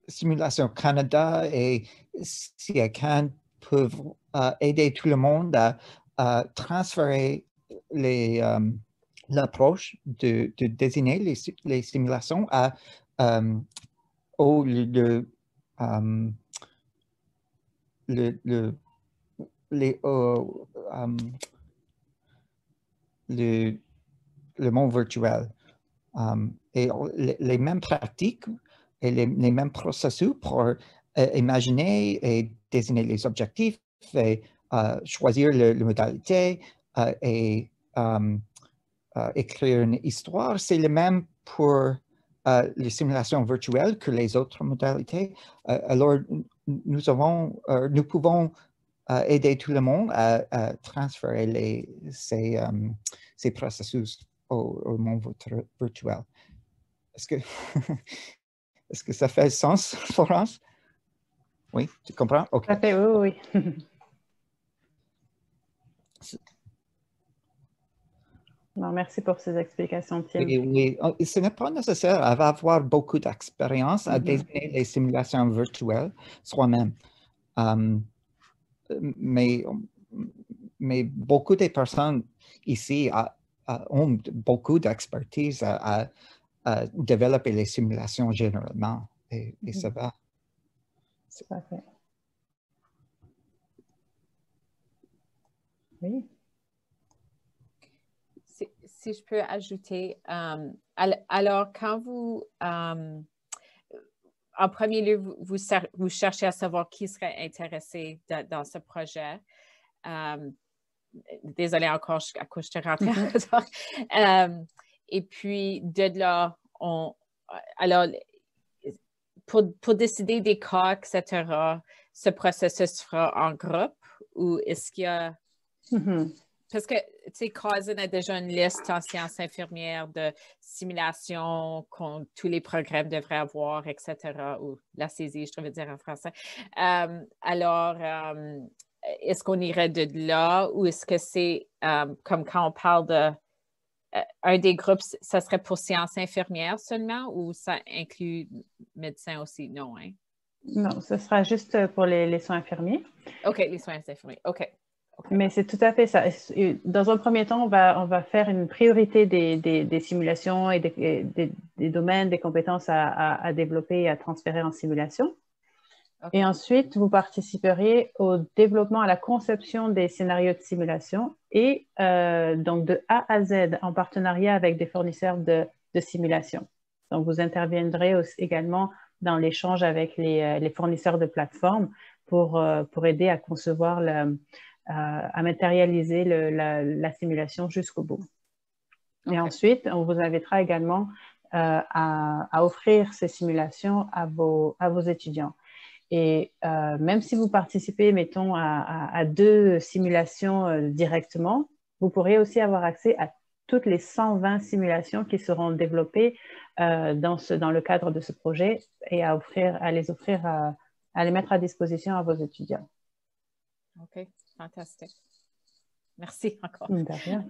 Simulation Canada et CIACAN peuvent aider tout le monde à transférer l'approche de désigner les simulations le monde virtuel. Et les mêmes pratiques et les mêmes processus pour imaginer et désigner les objectifs et choisir la modalité et écrire une histoire, c'est le même pour les simulations virtuelles que les autres modalités. Alors, nous pouvons aider tout le monde à transférer ces processus au monde virtuel. Est-ce que ça fait sens, Florence? Oui, tu comprends? OK. Ça fait, oui, oui. Non, merci pour ces explications, Tim. Oui, ce n'est pas nécessaire d'avoir beaucoup d'expérience à désigner les simulations virtuelles soi-même. Mais beaucoup de personnes ici ont beaucoup d'expertise à développer les simulations généralement. Et ça va. Tout à fait. Oui. Si je peux ajouter, alors quand vous, en premier lieu, vous cherchez à savoir qui serait intéressé dans ce projet. Désolée encore, à cause je te rentre. Et puis, de là, alors, pour décider des cas, etc., ce processus se fera en groupe ou est-ce qu'il y a... Parce que, tu sais, Cousin a déjà une liste en sciences infirmières de simulations que tous les programmes devraient avoir, etc., ou la saisie, je devrais dire en français. Alors, est-ce qu'on irait de là ou est-ce que c'est comme quand on parle de un des groupes, ça serait pour sciences infirmières seulement ou ça inclut médecins aussi? Non, hein? Non, ce sera juste pour les soins infirmiers. OK, les soins infirmiers. OK. Mais c'est tout à fait ça. Dans un premier temps, on va faire une priorité des simulations et des domaines, des compétences à développer et à transférer en simulation. Okay. Et ensuite, vous participeriez au développement, à la conception des scénarios de simulation et donc de A à Z en partenariat avec des fournisseurs de simulation. Donc, vous interviendrez également dans l'échange avec les fournisseurs de plateformes pour aider à concevoir à matérialiser la simulation jusqu'au bout. Okay. Et ensuite, on vous invitera également à offrir ces simulations à vos étudiants. Et même si vous participez, mettons, à 2 simulations directement, vous pourrez aussi avoir accès à toutes les 120 simulations qui seront développées dans le cadre de ce projet et à les mettre à disposition à vos étudiants. OK. Fantastique. Merci encore. De rien.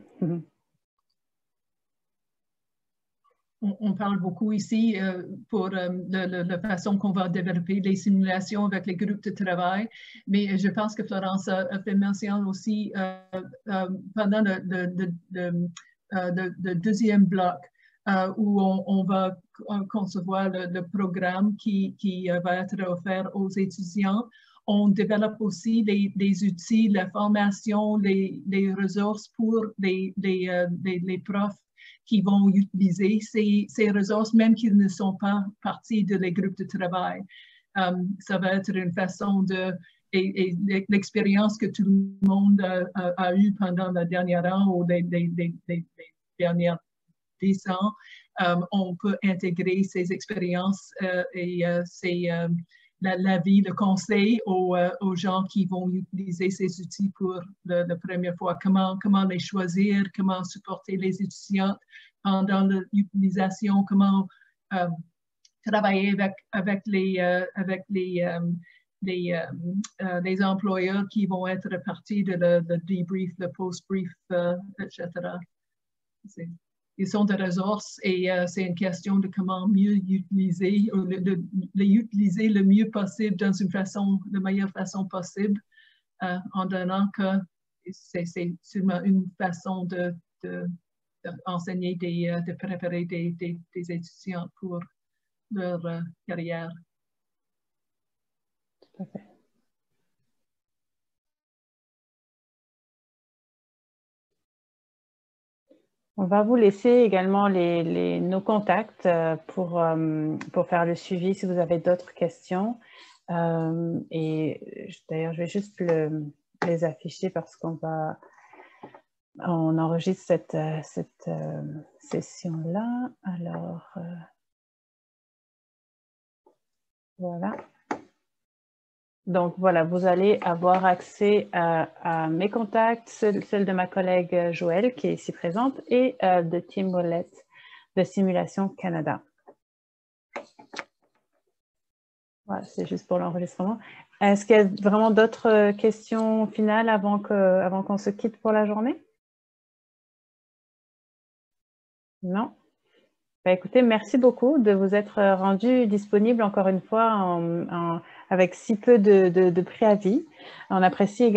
On parle beaucoup ici pour la façon qu'on va développer les simulations avec les groupes de travail, mais je pense que Florence a fait mention aussi pendant le deuxième bloc où on va concevoir le programme qui va être offert aux étudiants. On développe aussi des outils, la formation, les ressources pour les profs qui vont utiliser ces ressources, même qu'ils ne sont pas partie de les groupes de travail. Ça va être une façon et l'expérience que tout le monde a eue pendant le dernier an ou les dernières 10 ans, on peut intégrer ces expériences et l'avis, le conseil aux gens qui vont utiliser ces outils pour la première fois. Comment les choisir, comment supporter les étudiants pendant l'utilisation, comment travailler avec les employeurs qui vont être partie de le debrief, le post-brief, etc. Ils sont des ressources et c'est une question de comment mieux utiliser, les utiliser le mieux possible dans la meilleure façon possible, en donnant que c'est seulement une façon d'enseigner, de préparer des étudiants pour leur carrière. Tout à fait. On va vous laisser également nos contacts pour faire le suivi si vous avez d'autres questions. Et d'ailleurs, je vais juste les afficher parce qu'on enregistre cette session-là. Alors, voilà. Donc, voilà, vous allez avoir accès à mes contacts, celle de ma collègue Joëlle, qui est ici présente, et de Tim Ouellette de Simulation Canada. Voilà, c'est juste pour l'enregistrement. Est-ce qu'il y a vraiment d'autres questions finales avant qu'on se quitte pour la journée? Non? Ben, écoutez, merci beaucoup de vous être rendu disponible encore une fois avec si peu de préavis. On apprécie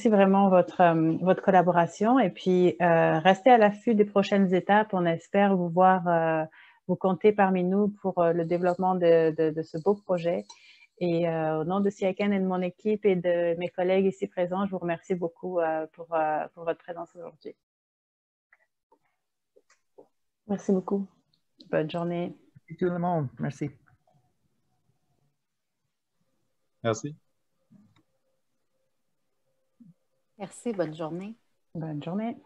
vraiment votre collaboration et puis restez à l'affût des prochaines étapes. On espère vous voir, vous compter parmi nous pour le développement de ce beau projet. Et au nom de Siaken et de mon équipe et de mes collègues ici présents, je vous remercie beaucoup pour votre présence aujourd'hui. Merci beaucoup. Bonne journée. Merci tout le monde. Merci. Merci. Merci, bonne journée. Bonne journée.